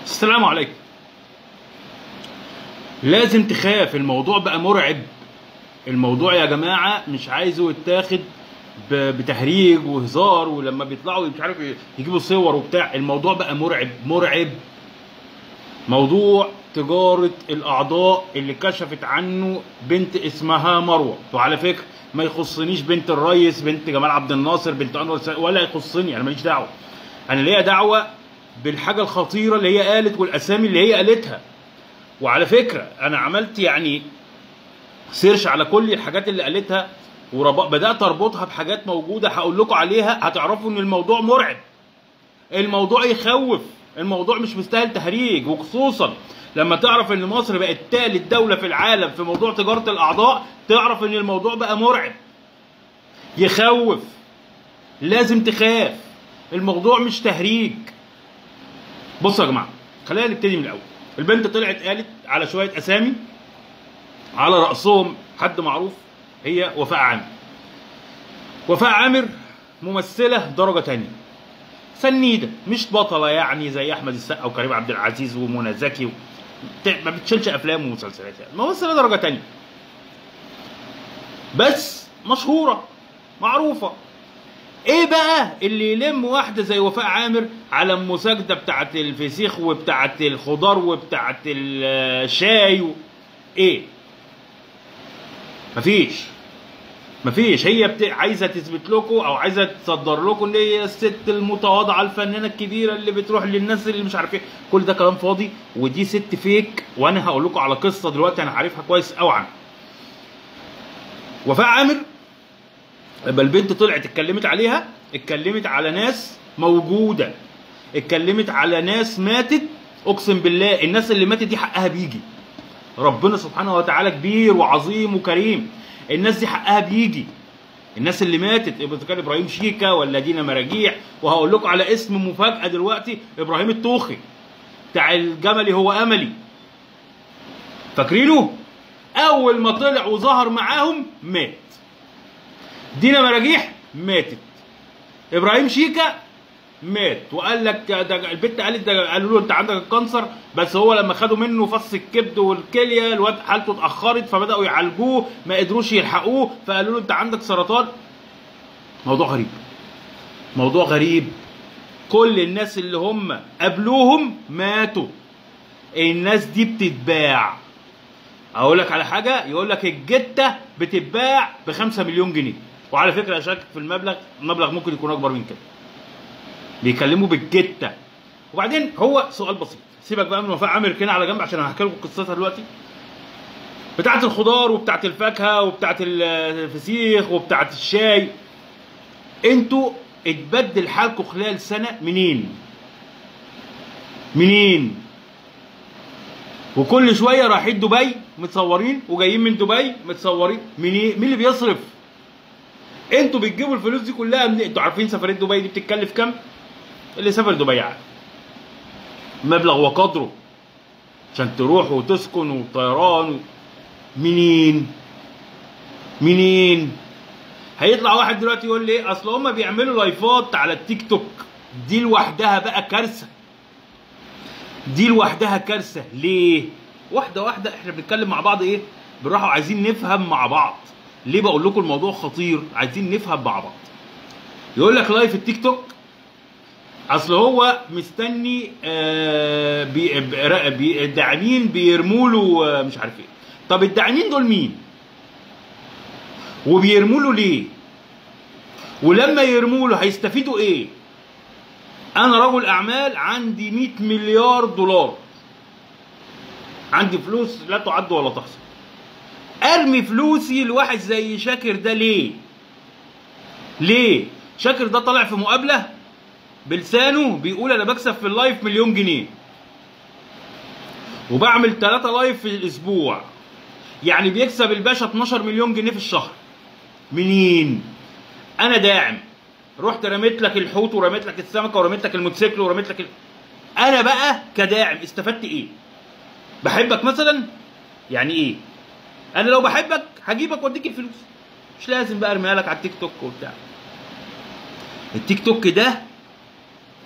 السلام عليكم. لازم تخاف، الموضوع بقى مرعب. الموضوع يا جماعة مش عايزه يتاخد بتهريج وهزار، ولما بيطلعوا مش عارف يجيبوا صور وبتاع. الموضوع بقى مرعب. موضوع تجارة الأعضاء اللي كشفت عنه بنت اسمها مروة. وعلى فكرة ما يخصنيش بنت الريس، بنت جمال عبد الناصر، بنت أنور، ولا يخصني، أنا ماليش دعوة. أنا ليا دعوة بالحاجة الخطيرة اللي هي قالت والأسامي اللي هي قالتها. وعلى فكرة أنا عملت يعني سيرش على كل الحاجات اللي قالتها، وبدأت أربطها بحاجات موجودة هقول لكم عليها، هتعرفوا إن الموضوع مرعب. الموضوع يخوف، الموضوع مش مستاهل تهريج، وخصوصا لما تعرف إن مصر بقت تالت دولة في العالم في موضوع تجارة الأعضاء، تعرف إن الموضوع بقى مرعب. يخوف، لازم تخاف، الموضوع مش تهريج. بصوا يا جماعة، خلينا نبتدي من الأول. البنت طلعت قالت على شوية أسامي على رأسهم حد معروف، هي وفاء عامر. وفاء عامر ممثلة درجة تانية، سنيدة، مش بطلة يعني زي أحمد السقا وكريم عبد العزيز ومنى زكي ما بتشيلش أفلام ومسلسلات، يعني ممثلة درجة تانية، بس مشهورة معروفة. ايه بقى اللي يلم واحده زي وفاء عامر على المساجده بتاعت الفسيخ وبتاعت الخضار وبتاعت الشاي ايه؟ مفيش. هي عايزه تثبت لكم او عايزه تصدر لكم ان هي الست المتواضعه الفنانه الكبيره اللي بتروح للناس اللي مش عارف ايه. كل ده كلام فاضي، ودي ست فيك. وانا هقول لكم على قصه دلوقتي انا عارفها كويس قوي عنها. وفاء عامر لما البنت طلعت اتكلمت عليها، اتكلمت على ناس موجوده، اتكلمت على ناس ماتت. اقسم بالله الناس اللي ماتت دي حقها بيجي. ربنا سبحانه وتعالى كبير وعظيم وكريم، الناس دي حقها بيجي. الناس اللي ماتت، اذا كان ابراهيم شيكا ولا دينا مراجيح، وهقول لكم على اسم مفاجاه دلوقتي، ابراهيم الطوخي بتاع الجملي هو املي، فاكرينه؟ اول ما طلع وظهر معاهم مات. دينا مراجيح ماتت، ابراهيم شيكا مات. وقال لك ده البت قالت ده، قالوا له انت عندك الكانسر، بس هو لما خدوا منه فص الكبد والكليه الواد حالته اتاخرت، فبداوا يعالجوه ما قدروش يلحقوه، فقالوا له انت عندك سرطان. موضوع غريب. كل الناس اللي هم قبلوهم ماتوا. الناس دي بتتباع. اقول لك على حاجه، يقول لك الجته بتتباع ب5 مليون جنيه. وعلى فكره اشك في المبلغ ممكن يكون اكبر من كده. بيكلموا بالجته. وبعدين هو سؤال بسيط، سيبك بقى من وفاء عامر كده على جنب عشان هحكي لكم قصتها دلوقتي. بتاعه الخضار وبتاعه الفاكهه وبتاعه الفسيخ وبتاعه الشاي، انتوا اتبدل حالكم خلال سنه منين؟ وكل شويه رايحين دبي متصورين، وجايين من دبي متصورين. مين اللي بيصرف؟ انتوا بتجيبوا الفلوس دي كلها منين؟ انتوا عارفين سفريه دبي دي بتتكلف كام؟ اللي سافر دبي عارف مبلغ وقدره عشان تروح وتسكن وطيران. منين؟ هيطلع واحد دلوقتي يقول لي اصل هم بيعملوا لايفات على التيك توك. دي لوحدها بقى كارثه. ليه؟ واحده احنا بنتكلم مع بعض ايه؟ بالراحه، وعايزين نفهم مع بعض. ليه بقول لكم الموضوع خطير؟ عايزين نفهم مع بعض. يقول لك لايف التيك توك اصل هو مستني الداعمين بيرموا له مش عارف ايه. طب الداعمين دول مين؟ وبيرموا له ليه؟ ولما يرموا له هيستفيدوا ايه؟ انا رجل اعمال عندي 100 مليار دولار، عندي فلوس لا تعد ولا تحصى. ارمي فلوسي لواحد زي شاكر ده ليه؟ شاكر ده طالع في مقابله بلسانه بيقول انا بكسب في اللايف 1,000,000 جنيه وبعمل 3 لايف في الاسبوع، يعني بيكسب الباشا 12 مليون جنيه في الشهر. منين؟ انا داعم، رحت رميت لك الحوت ورميت لك السمكه ورميت لك الموتوسيكل ورميت لك انا بقى كداعم استفدت ايه؟ بحبك مثلا؟ يعني ايه؟ انا لو بحبك هجيبك واديك الفلوس، مش لازم بقى ارميها لك على التيك توك وبتاع. التيك توك ده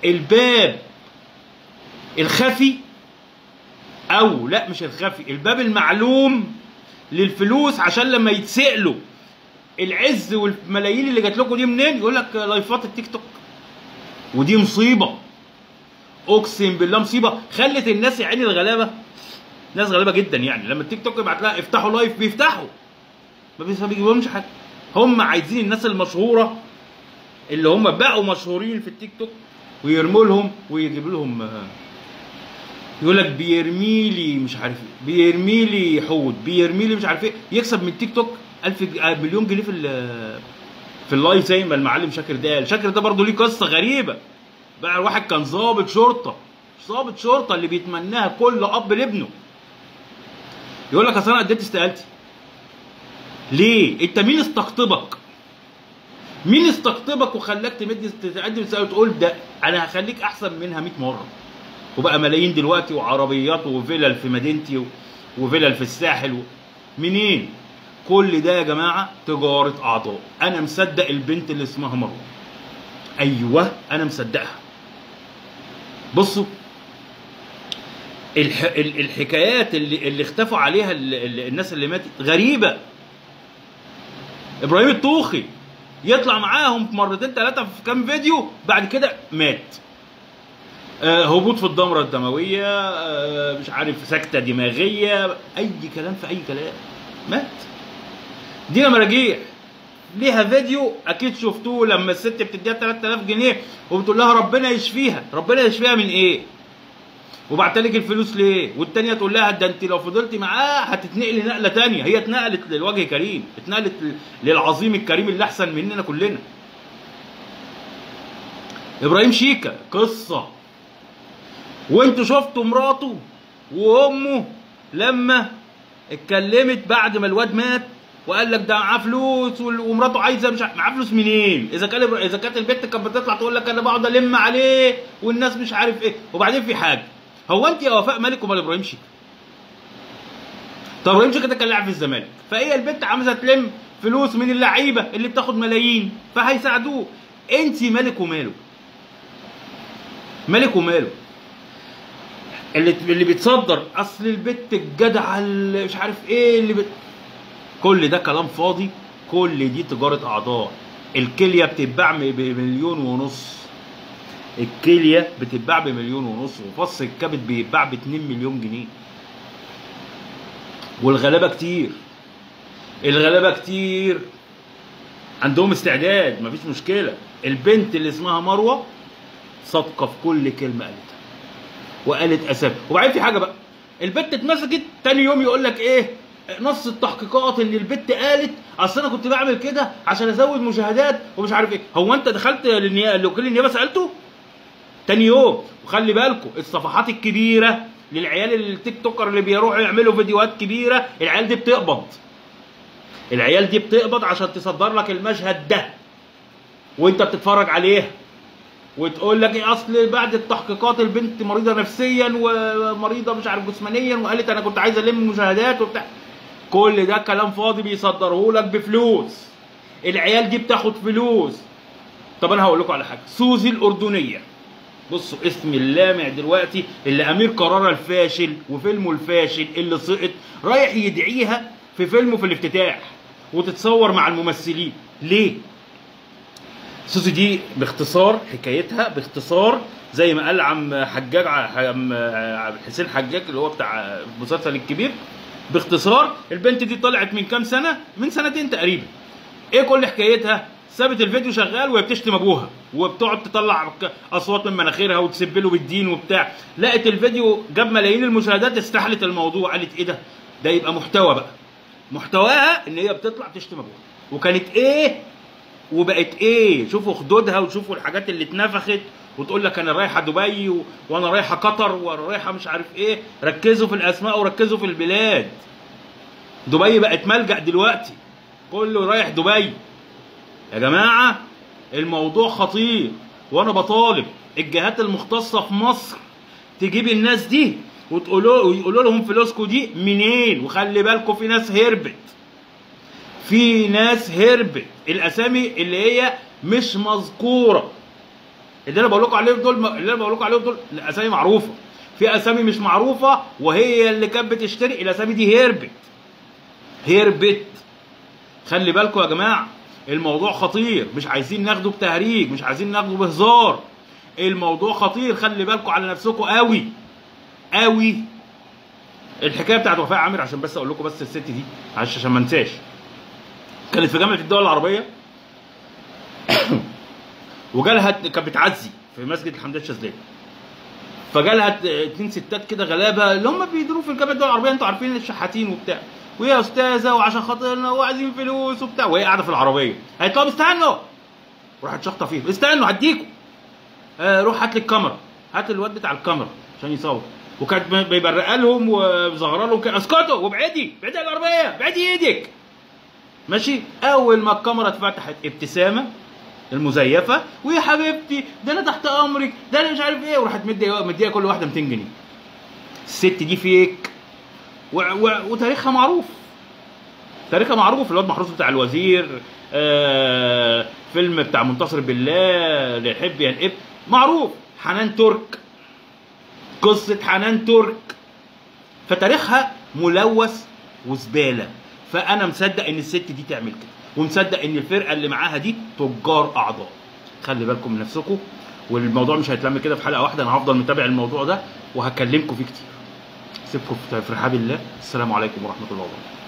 الباب الخفي او لا مش الخفي، الباب المعلوم للفلوس، عشان لما يتسألوا العز والملايين اللي جات لكم دي منين، يقول لك لايفات التيك توك. ودي مصيبه، اقسم بالله مصيبه، خلت الناس يا عيني الغلابه، ناس غلابه جدا يعني، لما التيك توك يبعت لها افتحوا لايف بيفتحوا، ما بيجيبهمش حاجه. هم عايزين الناس المشهوره اللي هم بقوا مشهورين في التيك توك ويرموا لهم ويجيب لهم، يقول لك بيرمي لي مش عارف ايه، بيرمي لي حوت، بيرمي لي مش عارف ايه، يكسب من تيك توك 1000 مليون جنيه في اللايف، زي ما المعلم شاكر ده قال. شاكر ده برضه ليه قصه غريبه بقى، واحد كان ضابط شرطه، ضابط شرطه اللي بيتمناها كل اب لابنه، يقول لك اصل انا اديت استقالتي. ليه؟ انت مين استقطبك؟ مين استقطبك وخلاك تقدم استقالة وتقول ده انا هخليك احسن منها 100 مره، وبقى ملايين دلوقتي وعربيات وفلل في مدينتي وفلل في الساحل منين؟ كل ده يا جماعه تجاره اعضاء. انا مصدق البنت اللي اسمها مروه، ايوه انا مصدقها. بصوا الحكايات اللي اختفوا عليها الناس اللي ماتت غريبه. ابراهيم الطوخي يطلع معاهم مرتين ثلاثه في كام فيديو، بعد كده مات. هبوط في الدمره الدمويه، مش عارف سكته دماغيه، اي كلام في اي كلام، مات. دينا مراجيح ليها فيديو اكيد شفتوه، لما الست بتديها 3000 جنيه وبتقول لها ربنا يشفيها. ربنا يشفيها من ايه؟ وبعتلك الفلوس ليه؟ والتانيه تقول لها ده انت لو فضلتي معاه هتتنقلي نقله تانيه. هي اتنقلت للوجه كريم، اتنقلت للعظيم الكريم اللي احسن مننا كلنا. ابراهيم شيكا قصه، وانتوا شفتوا مراته وامه لما اتكلمت بعد ما الواد مات وقال لك ده معاه فلوس ومراته عايزه، مش معاه فلوس منين؟ اذا كانت البنت كانت بتطلع تقول لك انا بقعد الم عليه والناس مش عارف ايه. وبعدين في حاجه، هو انت يا وفاء مالك ومال ابراهيم شيكا؟ طب ابراهيم شيكا ده كان لاعب في الزمالك، فهي البنت عايزه تلم فلوس من اللعيبه اللي بتاخد ملايين فهيساعدوه. انت مالك وماله؟ مالك وماله؟ اللي بيتصدر اصل البت الجدعه اللي مش عارف ايه كل ده كلام فاضي، كل دي تجاره اعضاء. الكليه بتتباع بمليون ونص، الكليه بتتباع بمليون ونص، وفص الكبد بيتباع ب2 مليون جنيه. والغلابه كتير، الغلابه كتير عندهم استعداد، مفيش مشكله. البنت اللي اسمها مروه صادقه في كل كلمه قالتها وقالت اسامي. وبعدين في حاجه بقى، البت اتمسكت تاني يوم يقول لك ايه؟ نص التحقيقات ان البت قالت اصل انا كنت بعمل كده عشان ازود مشاهدات ومش عارف ايه. هو انت دخلت لوكيل النيابه سالته؟ تاني يوم. وخلي بالكم الصفحات الكبيره للعيال التيك توكر اللي بيروحوا يعملوا فيديوهات كبيره، العيال دي بتقبض، العيال دي بتقبض عشان تصدر لك المشهد ده وانت بتتفرج عليها وتقول لك ايه؟ اصل بعد التحقيقات البنت مريضه نفسيا ومريضه مش عارف جسمانيا وقالت انا كنت عايزه الم مشاهدات وبتاع. كل ده كلام فاضي بيصدره لك بفلوس، العيال دي بتاخد فلوس. طب انا هقول لكم على حاجه، سوزي الاردنيه، بصوا اسم اللامع دلوقتي اللي امير كرارة الفاشل وفيلمه الفاشل اللي سقط رايح يدعيها في فيلمه في الافتتاح وتتصور مع الممثلين. ليه؟ سوزي دي باختصار حكايتها، باختصار زي ما قال عم حجاج، عم حسين حجاج اللي هو بتاع المسلسل الكبير، باختصار البنت دي طلعت من كام سنه، من سنتين تقريبا. ايه كل حكايتها؟ سابت الفيديو شغال وهي بتشتم ابوها وبتقعد تطلع اصوات من مناخيرها وتسب له بالدين وبتاع. لقت الفيديو جاب ملايين المشاهدات، استحلت الموضوع، قالت ايه ده يبقى محتوى بقى. محتواها ان هي بتطلع تشتم ابوها، وكانت ايه وبقت ايه. شوفوا خدودها وشوفوا الحاجات اللي اتنفخت، وتقول لك انا رايحه دبي وانا رايحه قطر وانا رايحه مش عارف ايه. ركزوا في الاسماء وركزوا في البلاد. دبي بقت ملجأ دلوقتي، كله رايح دبي. يا جماعه الموضوع خطير، وانا بطالب الجهات المختصه في مصر تجيب الناس دي ويقولوا لهم فلوسكم دي منين. وخلي بالكم في ناس هربت، في ناس هربت، الاسامي اللي هي مش مذكوره اللي انا بقول لكم عليهم دول، الاسامي معروفه. في اسامي مش معروفه وهي اللي كانت بتشتري. الاسامي دي هربت. خلي بالكم يا جماعه، الموضوع خطير، مش عايزين ناخده بتهريج، مش عايزين ناخده بهزار. الموضوع خطير، خلي بالكم على نفسكم قوي قوي. الحكايه بتاعت وفاء عامر، عشان بس اقول لكم بس الست دي عشان ما انساش، كانت في جامعه الدول العربيه وجالها كانت بتعزي في مسجد الحمديه الشاذليه، فجالها 2 ستات كده غلابه اللي هم بيديروا في جامعه الدول العربيه، انتوا عارفين الشحاتين وبتاع، ويا استاذه وعشان خاطرنا وعايزين فلوس وبتاع، وهي قاعده في العربيه. قالت لهم استنوا، راحت شخطه فيهم، استنوا هديكوا، روح هات لي الكاميرا، هات الواد بتاع الكاميرا عشان يصور. وكانت بيبرق لهم وبيصغر لهم كده، اسكتوا وابعدي ابعدي يا العربيه، ابعدي ايدك. ماشي. اول ما الكاميرا اتفتحت، ابتسامه المزيفه، ويا حبيبتي ده انا تحت امرك، ده انا مش عارف ايه، وراحت مديها كل واحده 200 جنيه. الست دي فيك وتاريخها معروف، تاريخها معروف. الواد محروس بتاع الوزير، فيلم بتاع منتصر بالله، اللي يحب ينقب، معروف. حنان ترك، قصه حنان ترك، فتاريخها ملوث وزباله. فانا مصدق ان الست دي تعمل كده، ومصدق ان الفرقه اللي معاها دي تجار اعضاء. خلي بالكم من نفسكم، والموضوع مش هيتلم كده في حلقه واحده، انا هفضل متابع الموضوع ده وهكلمكم فيه كتير. سيبكم في رحاب الله. السلام عليكم ورحمه الله وبركاته.